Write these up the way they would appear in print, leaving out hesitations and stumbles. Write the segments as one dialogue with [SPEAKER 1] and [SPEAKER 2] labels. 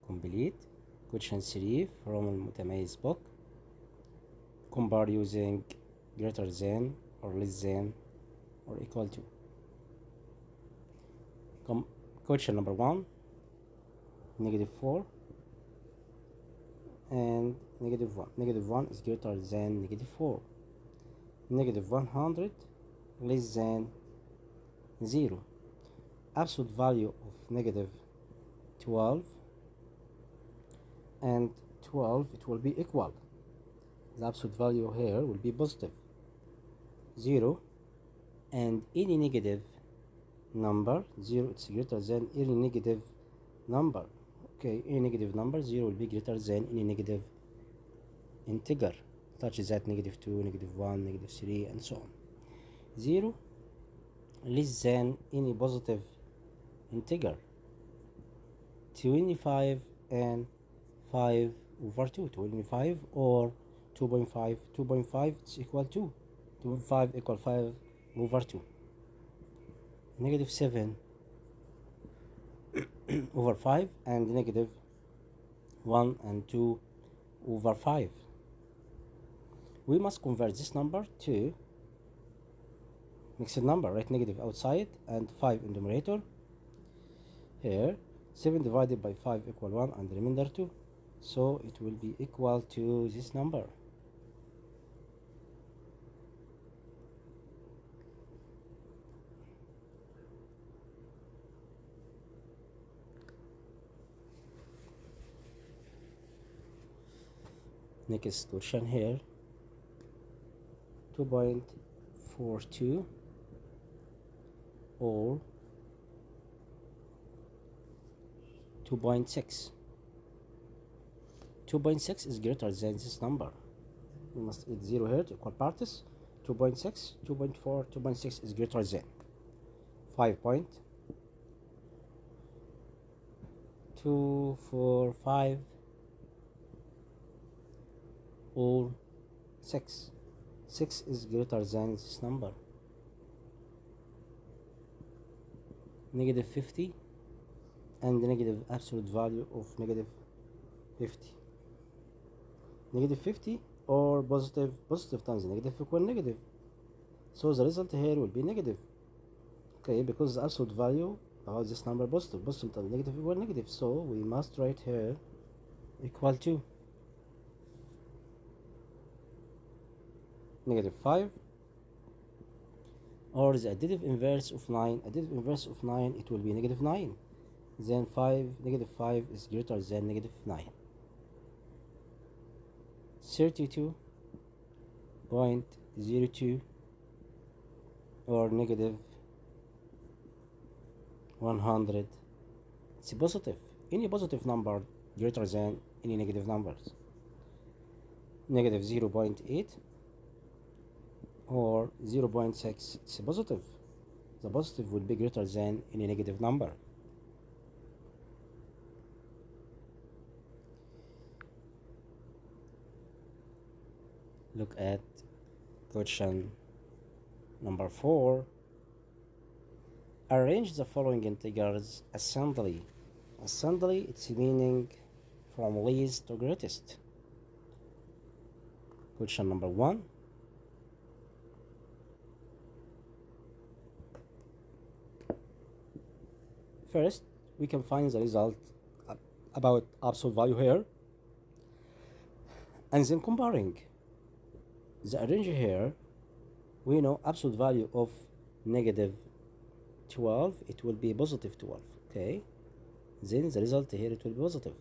[SPEAKER 1] complete. Question 3 from المتميز book. Compare using greater than or less than or equal to. Question number 1, -4 and -1. -1 is greater than -4. -100 less than 0. Absolute value of -12 and 12, it will be equal. The absolute value here will be positive 0, and any negative number 0, it's greater than any negative number. Okay, any negative number 0 will be greater than any negative integer, such as that -2, -1, -3, and so on. 0 less than any positive integer, 25 and 5 over 2, 25 or 2.5, 2.5 it's equal to 2.5 equal 5 over 2. -7 over 5 and -1 and 2 over 5. We must convert this number to mixed number, write negative outside and 5 in numerator. Here 7 divided by 5 equal 1 and the remainder 2, so it will be equal to this number. Next question here, 2.42 or 2.6. 2.6 is greater than this number. We must add 0 here to equal parts. 2.6, 2.4, 2.6 is greater than 5.245 or 6. 6 is greater than this number. -50 and the negative absolute value of -50. -50 or positive times negative equal negative. So the result here will be negative. Okay, because the absolute value of this number positive times negative equal negative. So we must write here equal to -5, or the additive inverse of 9. Additive inverse of 9, it will be -9. Then -5 is greater than -9. 32.02 or -100. It's positive. Any positive number greater than any negative numbers. -0.8 or 0.6. It's positive. The positive will be greater than any negative number. Look at question number 4. Arrange the following integers ascendingly. Ascendingly, it's meaning from least to greatest. Question number 1. First, we can find the result about absolute value here, and then comparing. The arrange here, we know absolute value of -12, it will be +12, okay? Then the result here, it will be positive.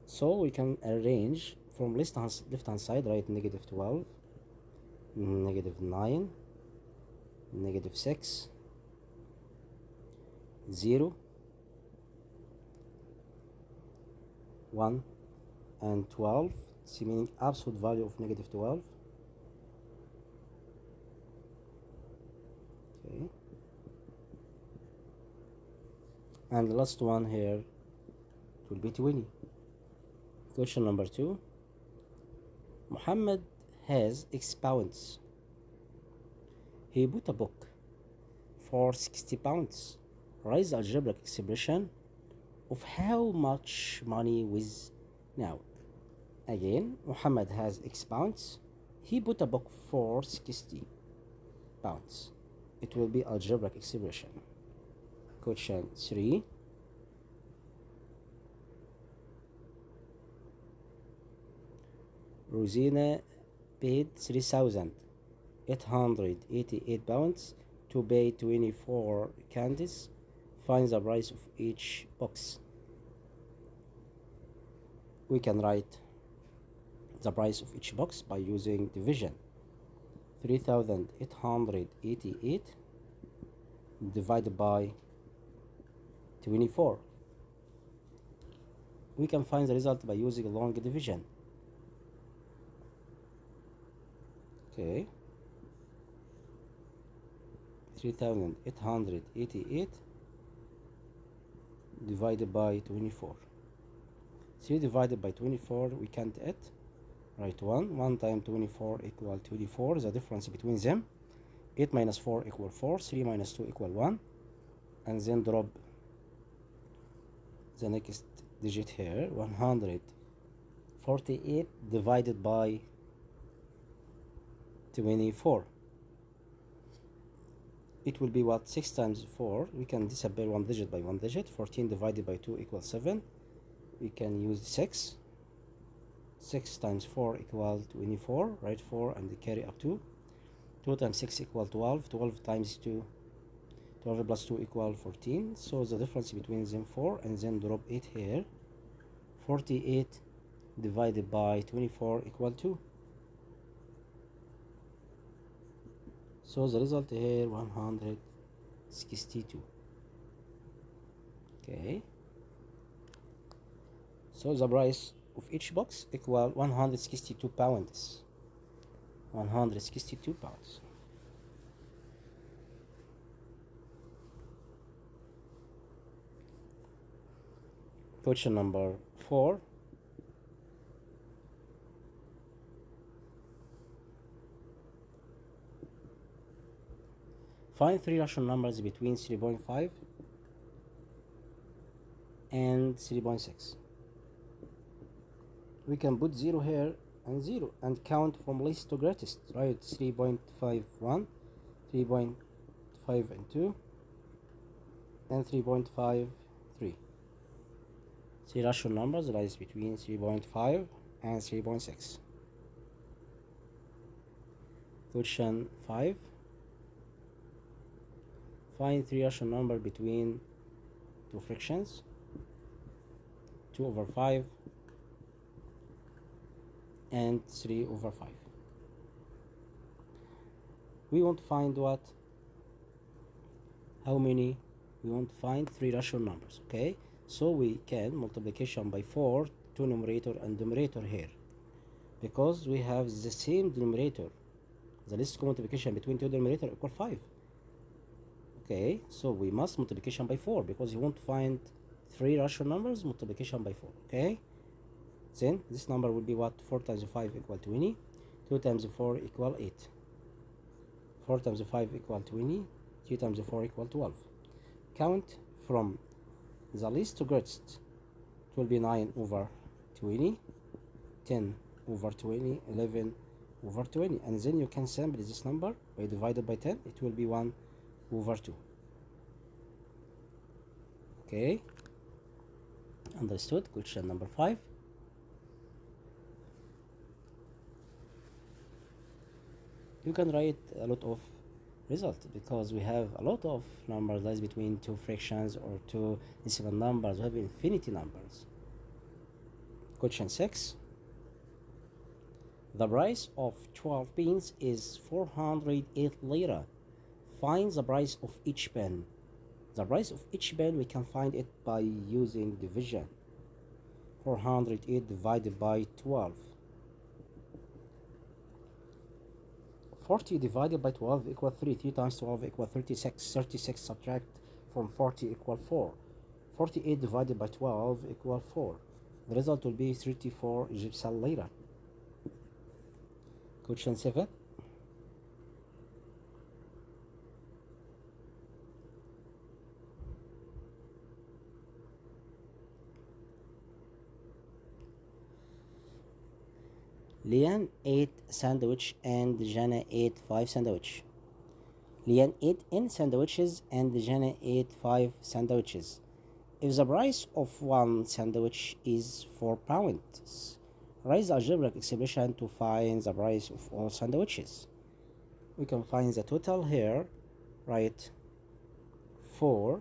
[SPEAKER 1] So we can arrange from left hand side, write -12, -9, -6, 0, 1, and 12. It's meaning absolute value of -12. Okay. And the last one here, it will be 20. Question number 2. Muhammad has X pounds. He bought a book for 60 pounds. Write the algebraic expression of how much money with now. Again, Muhammad has X pounds. He bought a book for 60 pounds. It will be algebraic expression. Question 3. Rosina paid 3,888 pounds to buy 24 candies. Find the price of each box. We can write the price of each box by using division. 3,888 divided by 24. We can find the result by using long division. Okay, 3,888 divided by 24. 3 divided by 24, we can't add. Write 1. 1 times 24 equal 24. The difference between them. 8 minus 4 equal 4. 3 minus 2 equal 1. And then drop the next digit here. 148 divided by 24. It will be what? 6 times 4. We can disappear one digit by one digit. 14 divided by 2 equals 7. We can use 6. 6 times 4 equal 24. Write 4 and carry up 2. 2 times 6 equal 12. 12 times 2. 12 plus 2 equal 14. So the difference between them 4, and then drop 8 here. 48 divided by 24 equal 2. So the result here 162. Okay. So the price of each box equal 162 pounds. 162 pounds. Question number 4. Find 3 rational numbers between 3.5 and 3.6. We can put 0 here and 0 and count from least to greatest. Right, 3.51, 3.52, and 3.53. 3 rational numbers lies between 3.5 and 3.6. Question 5. Find 3 rational numbers between 2 fractions, 2 over 5 and 3 over 5. We want to find what? How many? We want to find 3 rational numbers. Okay, so we can multiplication by 4 to numerator and denominator here, because we have the same denominator. The least common multiplication between 2 denominator equal 5. Okay, so we must multiplication by 4, because you want to find 3 rational numbers, multiplication by 4. Okay, then this number will be what? 4 times 5 equal 20. 2 times 4 equal 8. 4 times 5 equal 20. 3 times 4 equal 12. Count from the least to greatest. It will be 9 over 20, 10 over 20, 11 over 20. And then you can sample this number by divided by 10. It will be 1 over 2. Okay, understood. Question number 5. You can write a lot of results, because we have a lot of numbers lies between 2 fractions or 2 decimal numbers. We have infinity numbers. Question 6. The price of 12 pens is 408 lira. Find the price of each pen. The price of each pen, we can find it by using division. 408 divided by 12. 40 divided by 12 equal 3. 3 times 12 equal 36. 36 subtract from 40 equal 4. 48 divided by 12 equal 4. The result will be 34 Egyptian lira. Question 7. Lian ate sandwich and Jana ate 5 sandwich. Lian ate n sandwiches and Jana ate 5 sandwiches. If the price of one sandwich is £4, write the algebraic expression to find the price of all sandwiches. We can find the total here. Write 4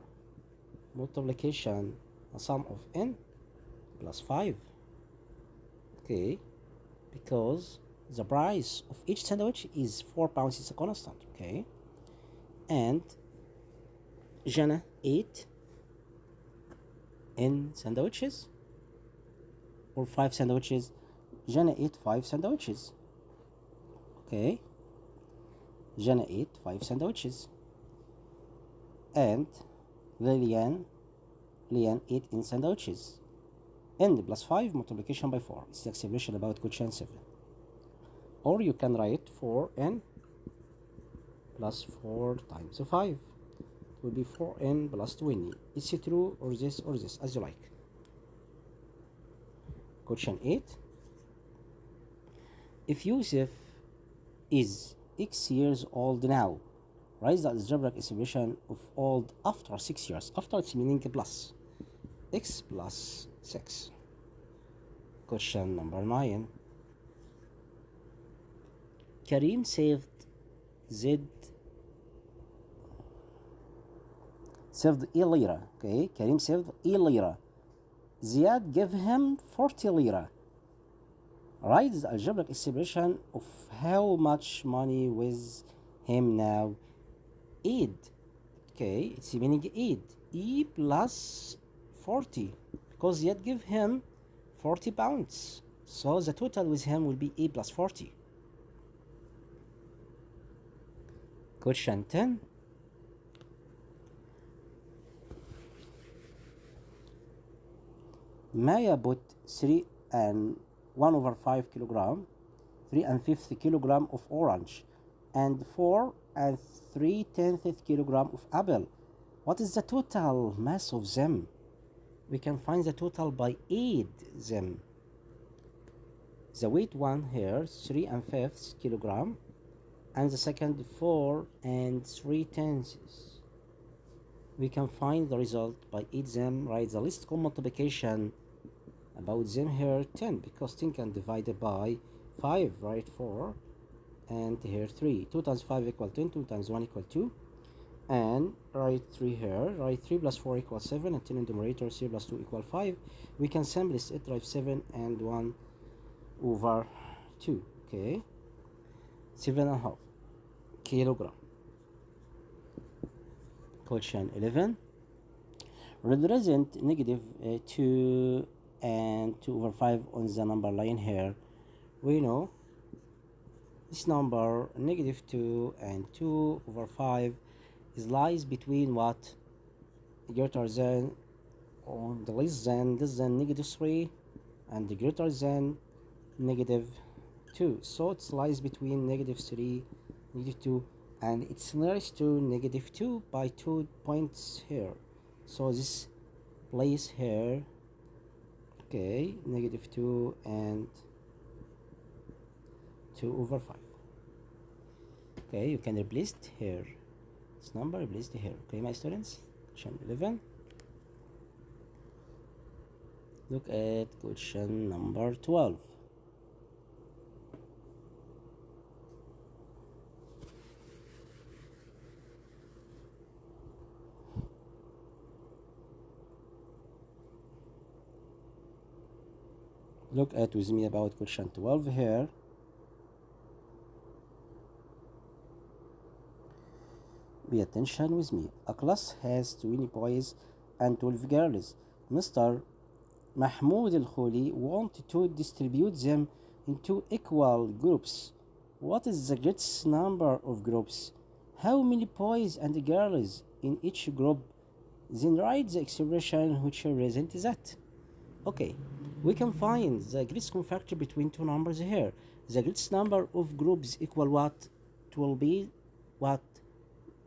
[SPEAKER 1] multiplication a sum of n plus 5. Okay, because the price of each sandwich is £4, it's a constant. Okay, and Jana ate n sandwiches or 5 sandwiches. Jana ate 5 sandwiches. Okay, Jana ate 5 sandwiches. And Lilian ate n sandwiches. N plus 5 multiplication by 4. It's the expression about question 7. Or you can write 4n plus 4 times 5. It will be 4n plus 20. It's true or this, as you like. Question 8. If Yusuf is X years old now, write the algebraic expression of old after 6 years. After it's meaning plus. X plus 6. Question number 9. Karim saved E lira. Okay, Karim saved E lira. Ziad gave him 40 lira. Write the algebraic expression of how much money with him now. Eid. Okay, it's meaning Eid. E plus 40. Because Ziad give him £40. So the total with him will be E plus 40. Question 10. Maya put 3 and 1 over 5 kilogram, 3 and 5th kilogram of orange, and 4 and 3/10 kilogram of apple. What is the total mass of them? We can find the total by add them. The weight one here 3 and 5th kilogram, and the second 4 and 3/10. We can find the result by add them. Write the least common multiplication about them here 10, because 10 can divide it by 5, right? 4 and here 3. 2 times 5 equal 10, 2 times 1 equal 2, and write 3 here. Write 3 plus 4 equals 7, and 10 in the numerator, 3 plus 2 equal 5. We can simplify it. Write 7 and 1 over 2. Okay, 7.5 kilogram. Question 11. Represent negative 2 and 2 over 5 on the number line here. We know this number negative 2 and 2 over 5 is lies between what? Greater than, on the less than negative 3 and the greater than negative 2. So it lies between negative 3, negative 2, and it's nearest to negative 2 by 2 points here. So this place here, okay, negative 2 and 2 over 5. Okay, you can replace it here. This number replaced here. Okay, my students, question 11. Look at question number 12. Look at with me about question 12 here. Pay attention with me. A class has 20 boys and 12 girls. Mr. Mahmoud Al-Kholi wanted to distribute them into equal groups. What is the greatest number of groups? How many boys and girls in each group? Then write the expression which represents that. Okay, we can find the greatest common factor between two numbers here. The greatest number of groups equal what? It will be what?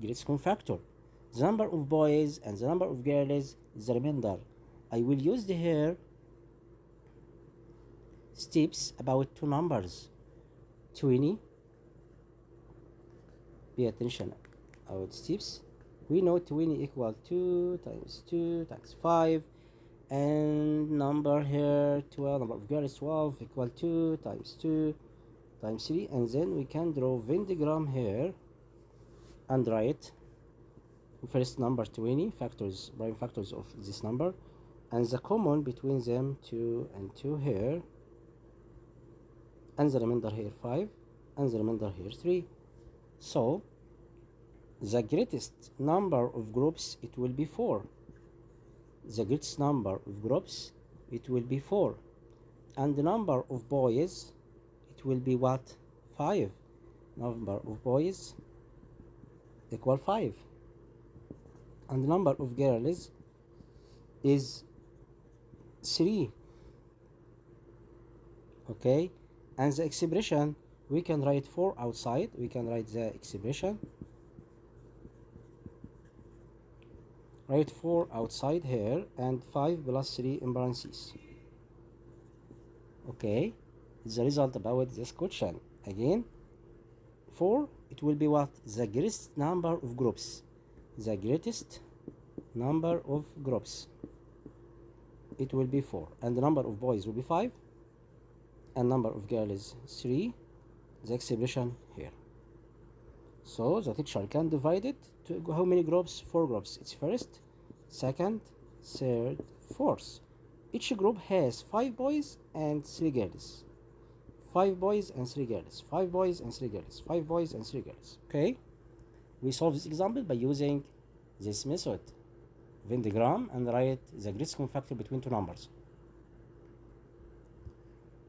[SPEAKER 1] Greatest common factor. The number of boys and the number of girls is the remainder. I will use here steps about two numbers. 20, pay attention about steps. We know 20 equal 2 times 2 times 5, and number here 12, number of girls 12 equal 2 times 2 times 3, and then we can draw Venn diagram here and write first number 20 factors, prime factors of this number, and the common between them 2 and 2 here, and the remainder here 5, and the remainder here 3. So the greatest number of groups, it will be 4. The greatest number of groups, it will be 4. And the number of boys, it will be what? 5. Number of boys equal 5. And the number of girls is 3. Okay, and the expression, we can write 4 outside. We can write the expression, write 4 outside here, and 5 plus 3 in parentheses. Okay, the result about this question. Again, 4, it will be what? The greatest number of groups. The greatest number of groups, it will be 4. And the number of boys will be 5. And number of girls 3. The expression here. So the teacher can divide it to how many groups? 4 groups. It's first, second, third, fourth. Each group has 5 boys and 3 girls. 5 boys and 3 girls. 5 boys and 3 girls. 5 boys and 3 girls. Okay? We solve this example by using this method, Venn diagram, and write the greatest common factor between two numbers.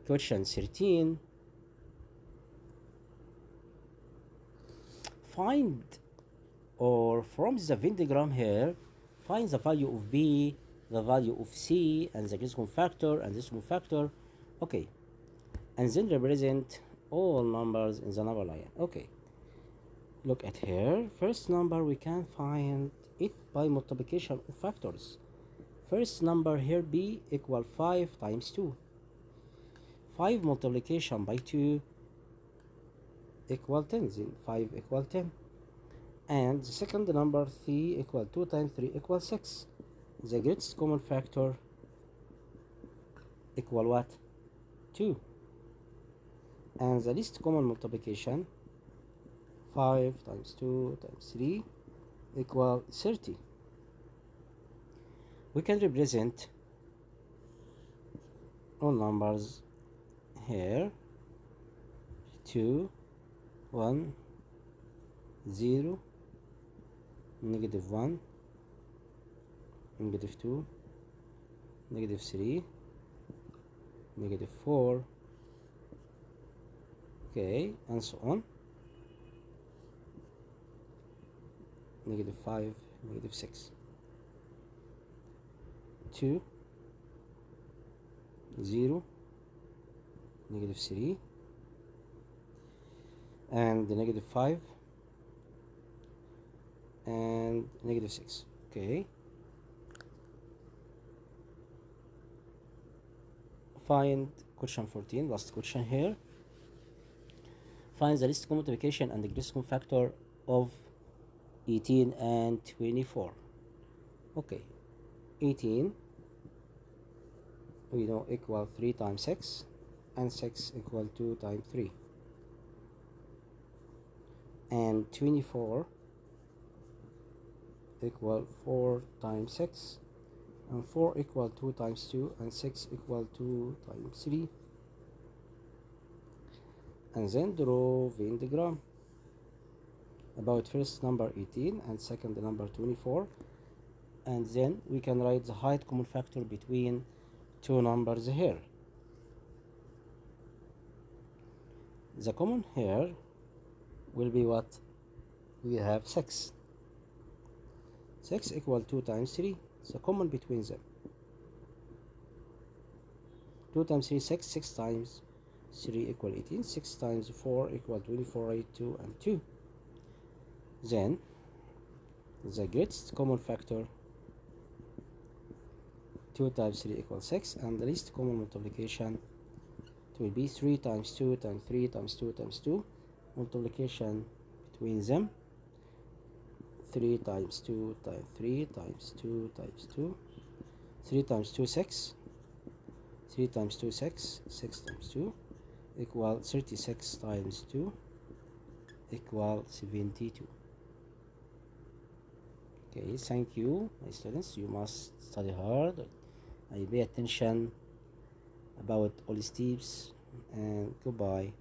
[SPEAKER 1] Question 13. Find, or from the Venn diagram here, find the value of B, the value of C, and the greatest common factor, and this common factor. Okay. And then represent all numbers in the number line. Okay. Look at here. First number, we can find it by multiplication of factors. First number here, B equal 5 times 2. 5 multiplication by 2 equal 10. Then 5 equal 10. And the second number, 3 equal 2 times 3 equal 6. The greatest common factor equal what? 2. And the least common multiplication, 5 times 2 times 3 equal 30. We can represent all numbers here: 2, 1, 0, -1, -2, -3, -4, okay, and so on, -5, -6, 2, 0, -3, and -5 and -6. Okay, find question 14, last question here. Find the least common multiplication and the greatest common factor of 18 and 24. Okay, 18 we know equal 3 times 6, and 6 equal 2 times 3, and 24 equal 4 times 6, and 4 equal 2 times 2, and 6 equal 2 times 3. And then draw Venn diagram about first number 18 and second number 24, and then we can write the highest common factor between two numbers here. The common here will be what? We have 6. 6 equal 2 times 3. The common between them, 2 times 3, 6. 6 times 3 equal 18. 6 times 4 equal 24. Write 2 and 2. Then the greatest common factor, 2 times 3 equals 6, and the least common multiplication, it will be 3 times 2 times 3 times 2 times 2. Multiplication between them, 3 times 2 times 3 times 2 times 2. 3 times 2 6. 3 times 2 6. 6 times 2 equal 36 times 2 equal 72. Okay, thank you my students. You must study hard and pay attention about all steps, and goodbye.